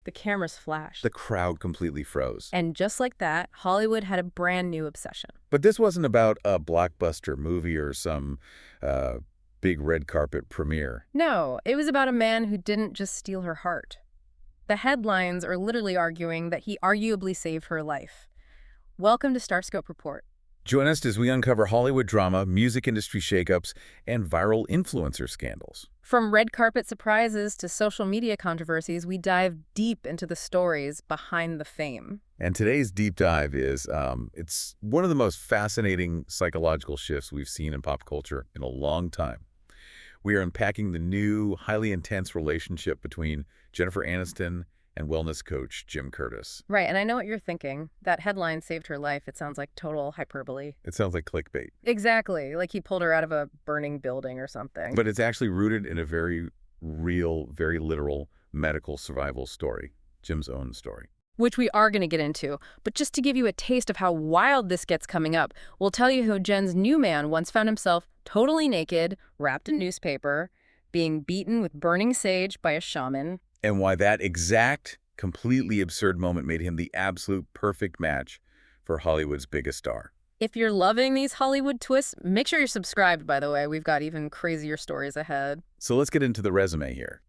the cameras flashed. The crowd completely froze. And just like that, Hollywood had a brand new obsession. But this wasn't about a blockbuster movie or some big red carpet premiere. No, it was about a man who didn't just steal her heart. The headlines are literally arguing that he arguably saved her life. Welcome to StarScope Report. Join us as we uncover Hollywood drama, music industry shakeups, and viral influencer scandals. From red carpet surprises to social media controversies, we dive deep into the stories behind the fame. And today's deep dive is, it's one of the most fascinating psychological shifts we've seen in pop culture in a long time. We are unpacking the new, highly intense relationship between Jennifer Aniston and wellness coach Jim Curtis. Right, and I know what you're thinking. That headline saved her life. It sounds like total hyperbole. It sounds like clickbait. Exactly, like he pulled her out of a burning building or something. But it's actually rooted in a very real, very literal medical survival story, Jim's own story. Which we are going to get into. But just to give you a taste of how wild this gets coming up, we'll tell you how Jen's new man once found himself totally naked, wrapped in newspaper, being beaten with burning sage by a shaman. And why that exact, completely absurd moment made him the absolute perfect match for Hollywood's biggest star. If you're loving these Hollywood twists, make sure you're subscribed, by the way. We've got even crazier stories ahead. So let's get into the resume here.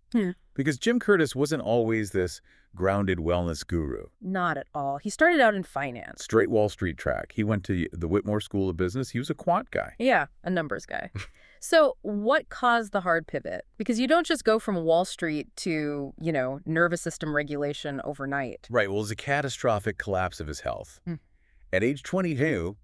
Because Jim Curtis wasn't always this grounded wellness guru. Not at all. He started out in finance. Straight Wall Street track. He went to the Whitmore School of Business. He was a quant guy. Yeah, a numbers guy. So what caused the hard pivot? Because you don't just go from Wall Street to, nervous system regulation overnight. Right. Well, it was a catastrophic collapse of his health. At age 22,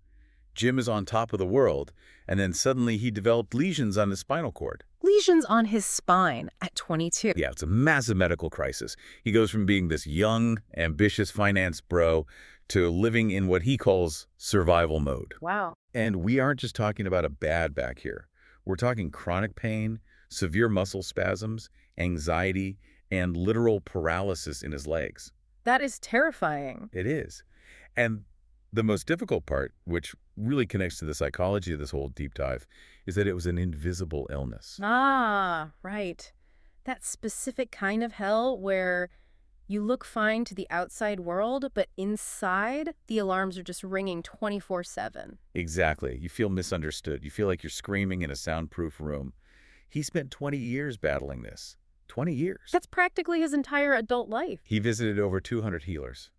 Jim is on top of the world, and then suddenly he developed lesions on his spinal cord. Lesions on his spine at 22. Yeah, it's a massive medical crisis. He goes from being this young, ambitious finance bro to living in what he calls survival mode. Wow. And we aren't just talking about a bad back here. We're talking chronic pain, severe muscle spasms, anxiety, and literal paralysis in his legs. That is terrifying. It is. And the most difficult part, which really connects to the psychology of this whole deep dive, is that it was an invisible illness. Ah, right. That specific kind of hell where you look fine to the outside world, but inside, the alarms are just ringing 24/7. Exactly. You feel misunderstood. You feel like you're screaming in a soundproof room. He spent 20 years battling this. 20 years. That's practically his entire adult life. He visited over 200 healers.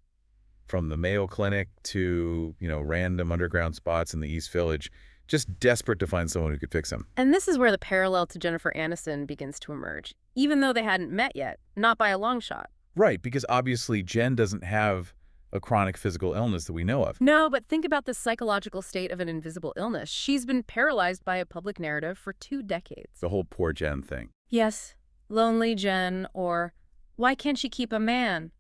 From the Mayo Clinic to, random underground spots in the East Village, just desperate to find someone who could fix him. And this is where the parallel to Jennifer Aniston begins to emerge, even though they hadn't met yet, not by a long shot. Right, because obviously Jen doesn't have a chronic physical illness that we know of. No, but think about the psychological state of an invisible illness. She's been paralyzed by a public narrative for 2 decades. The whole poor Jen thing. Yes, lonely Jen, or why can't she keep a man?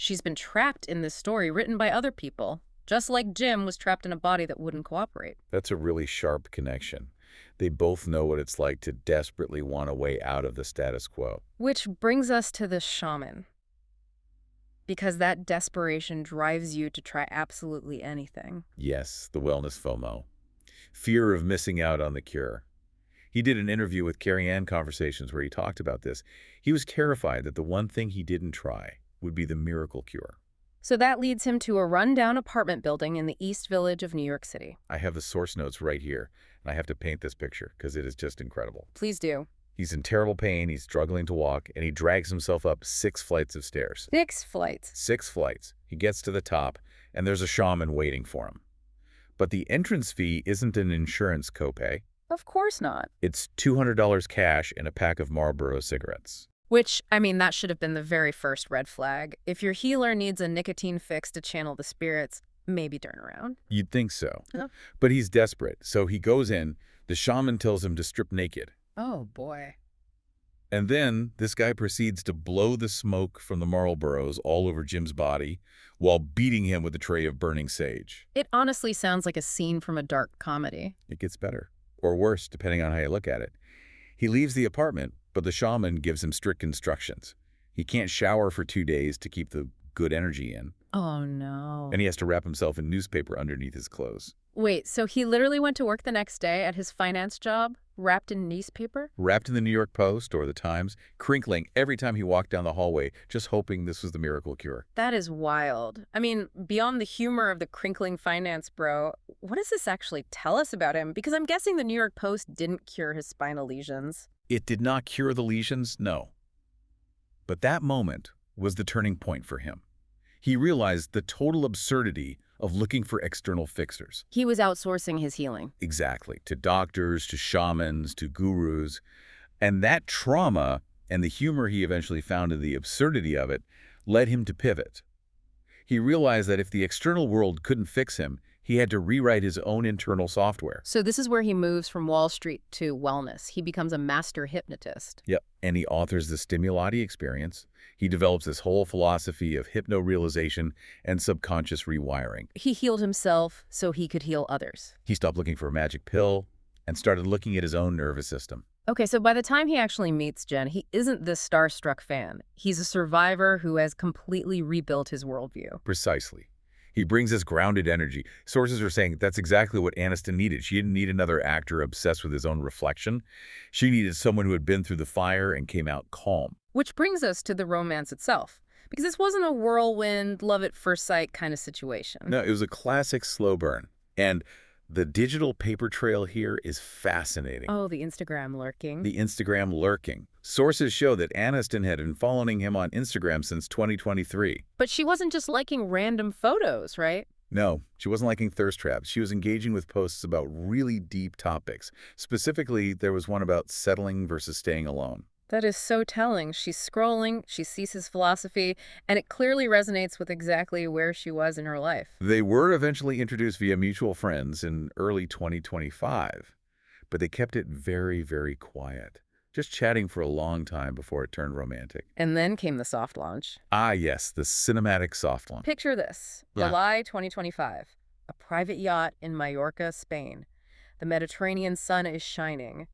She's been trapped in this story written by other people, just like Jim was trapped in a body that wouldn't cooperate. That's a really sharp connection. They both know what it's like to desperately want a way out of the status quo. Which brings us to the shaman. Because that desperation drives you to try absolutely anything. Yes, the wellness FOMO. Fear of missing out on the cure. He did an interview with Carrie Ann Conversations where he talked about this. He was terrified that the one thing he didn't try would be the miracle cure. So that leads him to a rundown apartment building in the East Village of New York City. I have the source notes right here, and I have to paint this picture because it is just incredible. Please do. He's in terrible pain, he's struggling to walk, and he drags himself up 6 flights of stairs. 6 flights. 6 flights. He gets to the top, and there's a shaman waiting for him. But the entrance fee isn't an insurance copay. Of course not. It's $200 cash and a pack of Marlboro cigarettes. Which, that should have been the very first red flag. If your healer needs a nicotine fix to channel the spirits, maybe turn around. You'd think so. Huh? But he's desperate, so he goes in. The shaman tells him to strip naked. Oh, boy. And then this guy proceeds to blow the smoke from the Marlboros all over Jim's body while beating him with a tray of burning sage. It honestly sounds like a scene from a dark comedy. It gets better, or worse, depending on how you look at it. He leaves the apartment, but the shaman gives him strict instructions. He can't shower for 2 days to keep the good energy in. Oh, no. and he has to wrap himself in newspaper underneath his clothes. Wait, so he literally went to work the next day at his finance job, wrapped in newspaper? Wrapped in the New York Post or the Times, crinkling every time he walked down the hallway, just hoping this was the miracle cure. That is wild. I mean, beyond the humor of the crinkling finance bro, what does this actually tell us about him? Because I'm guessing the New York Post didn't cure his spinal lesions. It did not cure the lesions, no. But that moment was the turning point for him. He realized the total absurdity of looking for external fixers. He was outsourcing his healing. Exactly. To doctors, to shamans, to gurus. And that trauma and the humor he eventually found in the absurdity of it led him to pivot. He realized that if the external world couldn't fix him, he had to rewrite his own internal software. So this is where he moves from Wall Street to wellness. He becomes a master hypnotist. Yep. And he authors the Stimulati Experience. He develops this whole philosophy of hypno-realization and subconscious rewiring. He healed himself so he could heal others. He stopped looking for a magic pill and started looking at his own nervous system. Okay, so by the time he actually meets Jen, he isn't this starstruck fan. He's a survivor who has completely rebuilt his worldview. Precisely. He brings this grounded energy. Sources are saying that's exactly what Aniston needed. She didn't need another actor obsessed with his own reflection. She needed someone who had been through the fire and came out calm. Which brings us to the romance itself. Because this wasn't a whirlwind, love at first sight kind of situation. No, it was a classic slow burn. And the digital paper trail here is fascinating. Oh, the Instagram lurking. The Instagram lurking. Sources show that Aniston had been following him on Instagram since 2023. But she wasn't just liking random photos, right? No, she wasn't liking thirst traps. She was engaging with posts about really deep topics. Specifically, there was one about settling versus staying alone. That is so telling. She's scrolling, she sees his philosophy, and it clearly resonates with exactly where she was in her life. They were eventually introduced via mutual friends in early 2025, but they kept it very, very quiet, just chatting for a long time before it turned romantic. And then came the soft launch. Ah, yes, the cinematic soft launch. Picture this. Yeah. July 2025. A private yacht in Mallorca, Spain. The Mediterranean sun is shining.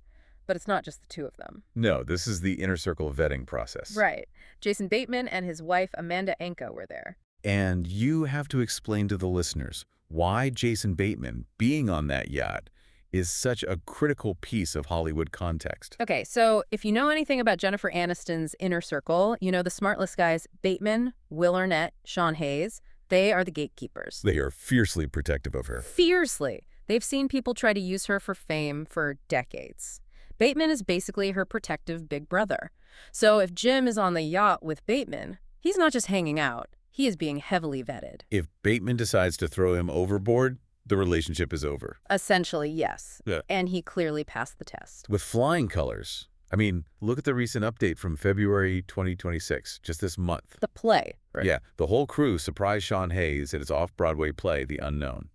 But it's not just the two of them. No, this is the inner circle vetting process. Right. Jason Bateman and his wife, Amanda Anka, were there. And you have to explain to the listeners why Jason Bateman, being on that yacht, is such a critical piece of Hollywood context. Okay, so if you know anything about Jennifer Aniston's inner circle, you know the smartless guys Bateman, Will Arnett, Sean Hayes. They are the gatekeepers. They are fiercely protective of her. Fiercely. They've seen people try to use her for fame for decades. Bateman is basically her protective big brother. So if Jim is on the yacht with Bateman, he's not just hanging out. He is being heavily vetted. If Bateman decides to throw him overboard, the relationship is over. Essentially, yes. Yeah. And he clearly passed the test. With flying colors. I mean, look at the recent update from February 2026, just this month. The play. Right? Yeah, the whole crew surprised Sean Hayes at his off-Broadway play, The Unknown,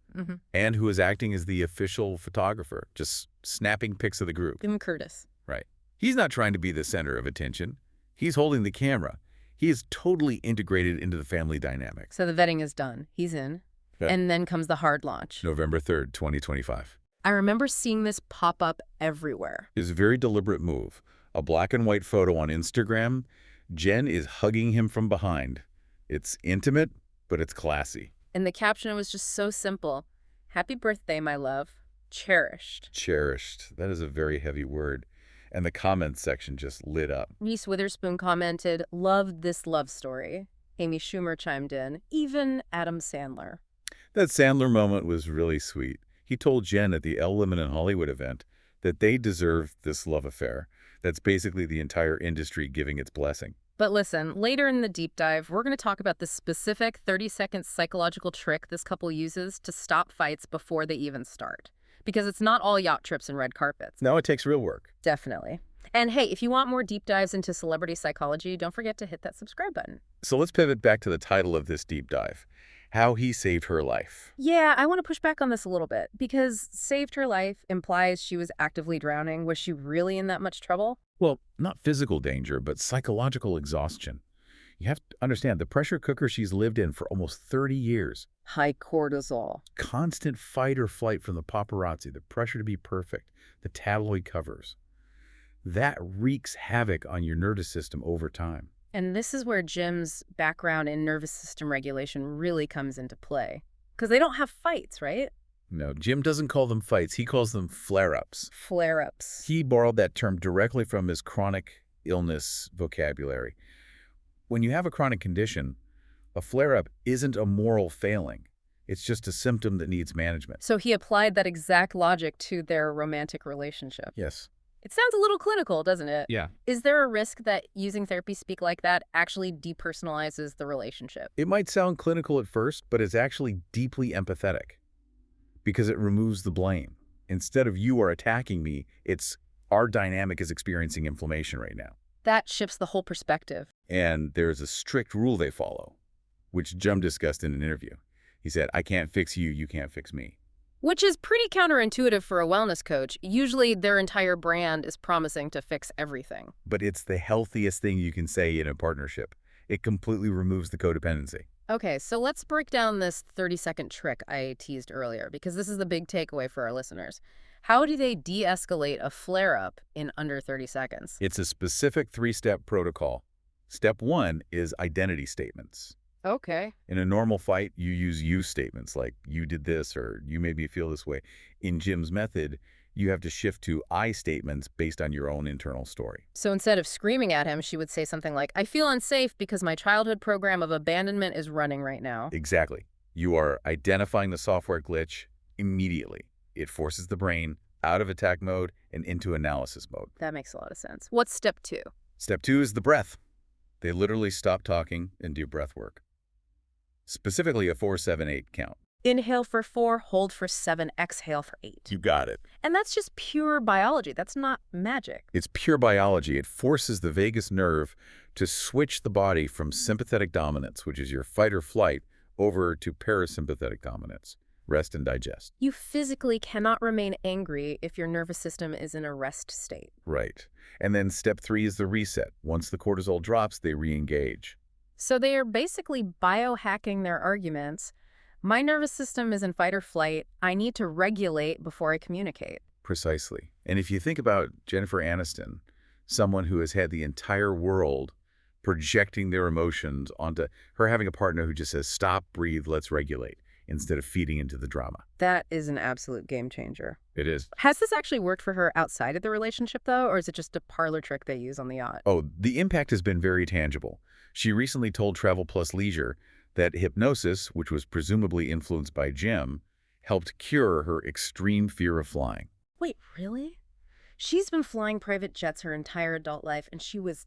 and who is acting as the official photographer, just snapping pics of the group. Give him Curtis. Right. He's not trying to be the center of attention. He's holding the camera. He is totally integrated into the family dynamics. So the vetting is done. He's in. Yeah. And then comes the hard launch. November 3rd, 2025. I remember seeing this pop up everywhere. It's a very deliberate move. A black and white photo on Instagram. Jen is hugging him from behind. It's intimate, but it's classy. And the caption was just so simple. Happy birthday, my love. Cherished. Cherished. That is a very heavy word. And the comments section just lit up. Reese Witherspoon commented, loved this love story. Amy Schumer chimed in, even Adam Sandler. That Sandler moment was really sweet. He told Jen at the Elle Lemon in Hollywood event that they deserved this love affair. That's basically the entire industry giving its blessing. But listen, later in the deep dive, we're going to talk about the specific 30-second psychological trick this couple uses to stop fights before they even start. Because it's not all yacht trips and red carpets. No, it takes real work. Definitely. And hey, if you want more deep dives into celebrity psychology, don't forget to hit that subscribe button. So let's pivot back to the title of this deep dive. How he saved her life. Yeah, I want to push back on this a little bit, because saved her life implies she was actively drowning. Was she really in that much trouble? Well, not physical danger, but psychological exhaustion. You have to understand the pressure cooker she's lived in for almost 30 years. High cortisol. Constant fight or flight from the paparazzi, the pressure to be perfect, the tabloid covers. That wreaks havoc on your nervous system over time. And this is where Jim's background in nervous system regulation really comes into play. Because they don't have fights, right? No, Jim doesn't call them fights. He calls them flare-ups. Flare-ups. He borrowed that term directly from his chronic illness vocabulary. When you have a chronic condition, a flare-up isn't a moral failing. It's just a symptom that needs management. So he applied that exact logic to their romantic relationship. Yes. It sounds a little clinical, doesn't it? Yeah. Is there a risk that using therapy speak like that actually depersonalizes the relationship? It might sound clinical at first, but it's actually deeply empathetic because it removes the blame. Instead of you are attacking me, it's our dynamic is experiencing inflammation right now. That shifts the whole perspective. And there's a strict rule they follow, which Jim discussed in an interview. He said, I can't fix you, you can't fix me. Which is pretty counterintuitive for a wellness coach. Usually their entire brand is promising to fix everything. But it's the healthiest thing you can say in a partnership. It completely removes the codependency. Okay, so let's break down this 30-second trick I teased earlier, because this is the big takeaway for our listeners. How do they de-escalate a flare-up in under 30 seconds? It's a specific 3-step protocol. Step 1 is identity statements. Okay. In a normal fight, you use you statements like, you did this or you made me feel this way. In Jim's method, you have to shift to I statements based on your own internal story. So instead of screaming at him, she would say something like, I feel unsafe because my childhood program of abandonment is running right now. Exactly. You are identifying the software glitch immediately. It forces the brain out of attack mode and into analysis mode. That makes a lot of sense. What's step 2? Step 2 is the breath. They literally stop talking and do breath work. Specifically a 4-7-8 count. Inhale for 4, hold for 7, exhale for 8. You got it. And that's just pure biology. That's not magic. It's pure biology. It forces the vagus nerve to switch the body from sympathetic dominance, which is your fight or flight, over to parasympathetic dominance, rest and digest. You physically cannot remain angry if your nervous system is in a rest state. Right. And then step 3 is the reset. Once the cortisol drops, they re-engage. So they are basically biohacking their arguments. My nervous system is in fight or flight. I need to regulate before I communicate. Precisely. And if you think about Jennifer Aniston, someone who has had the entire world projecting their emotions onto her having a partner who just says, stop, breathe, let's regulate, instead of feeding into the drama. That is an absolute game changer. It is. Has this actually worked for her outside of the relationship, though, or is it just a parlor trick they use on the yacht? Oh, the impact has been very tangible. She recently told Travel Plus Leisure that hypnosis, which was presumably influenced by Jim, helped cure her extreme fear of flying. Wait, really? She's been flying private jets her entire adult life, and she was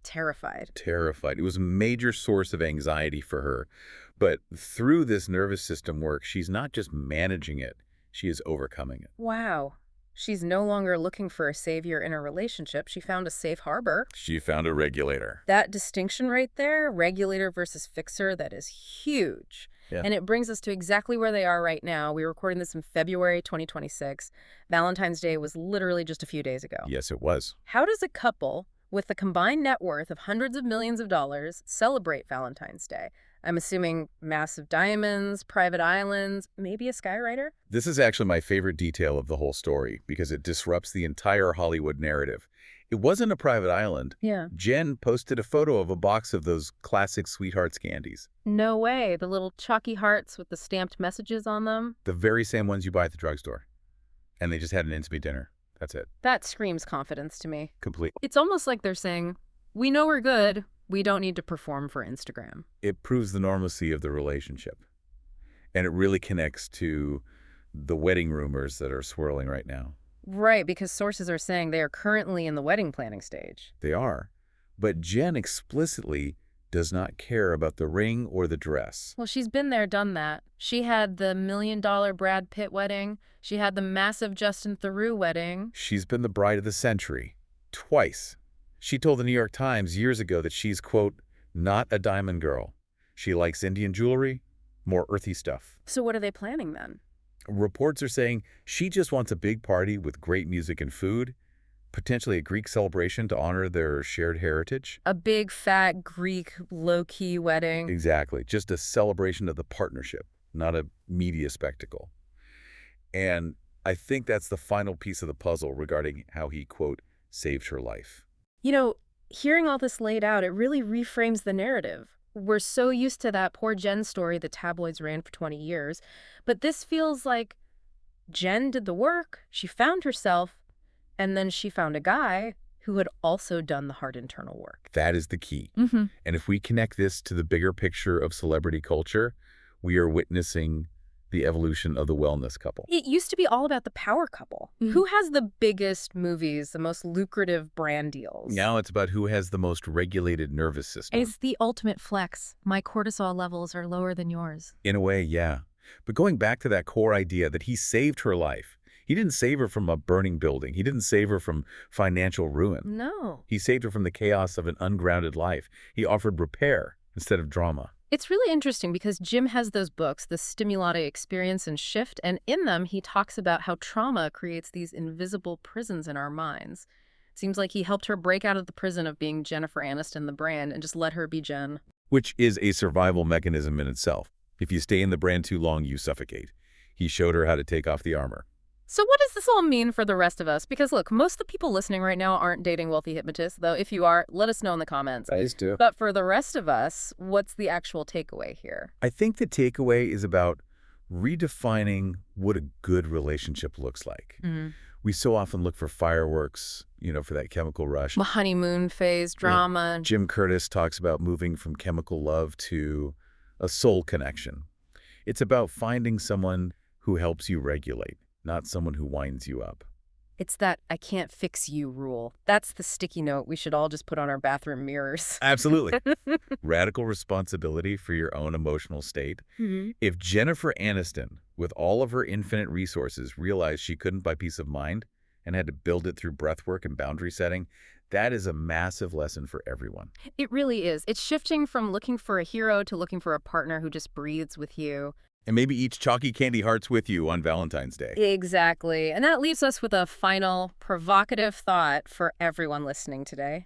terrified. Terrified. It was a major source of anxiety for her. But through this nervous system work, she's not just managing it, she is overcoming it. Wow. She's no longer looking for a savior in a relationship. She found a safe harbor. She found a regulator. That distinction right there, regulator versus fixer, that is huge. Yeah. And it brings us to exactly where they are right now. We're recording this in February 2026. Valentine's Day was literally just a few days ago. Yes, it was. How does a couple with the combined net worth of hundreds of millions of dollars celebrate Valentine's Day? I'm assuming massive diamonds, private islands, maybe a skywriter? This is actually my favorite detail of the whole story because it disrupts the entire Hollywood narrative. It wasn't a private island. Yeah. Jen posted a photo of a box of those classic Sweethearts candies. No way. The little chalky hearts with the stamped messages on them. The very same ones you buy at the drugstore. And they just had an intimate dinner. That's it. That screams confidence to me. Complete. It's almost like they're saying, we know we're good. We don't need to perform for Instagram. It proves the normalcy of the relationship. And it really connects to the wedding rumors that are swirling right now. Right, because sources are saying they are currently in the wedding planning stage. They are. But Jen explicitly does not care about the ring or the dress. Well, she's been there, done that. She had the $1 million Brad Pitt wedding. She had the massive Justin Theroux wedding. She's been the bride of the century. Twice. She told the New York Times years ago that she's, quote, not a diamond girl. She likes Indian jewelry, more earthy stuff. So what are they planning then? Reports are saying she just wants a big party with great music and food, potentially a Greek celebration to honor their shared heritage. A big, fat, Greek, low-key wedding. Exactly. Just a celebration of the partnership, not a media spectacle. And I think that's the final piece of the puzzle regarding how he, quote, saved her life. You know, Hearing all this laid out, it really reframes the narrative. We're so used to that poor Jen story the tabloids ran for 20 years, but this feels like Jen did the work, she found herself, and then she found a guy who had also done the hard internal work. That is the key. Mm-hmm. And if we connect this to the bigger picture of celebrity culture, we are witnessing the evolution of the wellness couple. It used to be all about the power couple. Mhm. Who has the biggest movies, the most lucrative brand deals? Now it's about who has the most regulated nervous system. It's the ultimate flex. My cortisol levels are lower than yours. In a way, yeah. But going back to that core idea that he saved her life, he didn't save her from a burning building. He didn't save her from financial ruin. No. He saved her from the chaos of an ungrounded life. He offered repair instead of drama. It's really interesting because Jim has those books, the Stimulati Experience and Shift, and in them he talks about how trauma creates these invisible prisons in our minds. Seems like he helped her break out of the prison of being Jennifer Aniston, the brand, and just let her be Jen. Which is a survival mechanism in itself. If you stay in the brand too long, you suffocate. He showed her how to take off the armor. So what does this all mean for the rest of us? Because look, most of the people listening right now aren't dating wealthy hypnotists, though if you are, let us know in the comments. Please do. But for the rest of us, what's the actual takeaway here? I think the takeaway is about redefining what a good relationship looks like. We so often look for fireworks, for that chemical rush. The honeymoon phase, drama. Jim Curtis talks about moving from chemical love to a soul connection. It's about finding someone who helps you regulate, not someone who winds you up. It's that I can't fix you rule. That's the sticky note we should all just put on our bathroom mirrors. Absolutely. Radical responsibility for your own emotional state. If Jennifer Aniston, with all of her infinite resources, realized she couldn't buy peace of mind and had to build it through breathwork and boundary setting, that is a massive lesson for everyone. It really is. It's shifting from looking for a hero to looking for a partner who just breathes with you. And maybe eats chalky candy hearts with you on Valentine's Day. Exactly. And that leaves us with a final provocative thought for everyone listening today.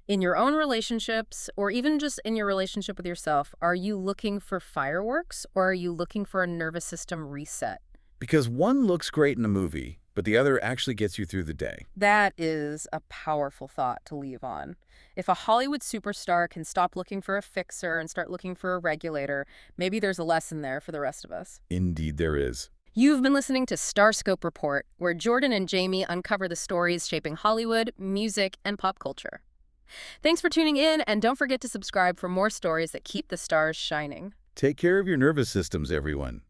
In your own relationships, or even just in your relationship with yourself, are you looking for fireworks or are you looking for a nervous system reset? Because one looks great in a movie, but the other actually gets you through the day. That is a powerful thought to leave on. If a Hollywood superstar can stop looking for a fixer and start looking for a regulator, maybe there's a lesson there for the rest of us. Indeed there is. You've been listening to StarScope Report, where Jordan and Jamie uncover the stories shaping Hollywood, music, and pop culture. Thanks for tuning in, and don't forget to subscribe for more stories that keep the stars shining. Take care of your nervous systems, everyone.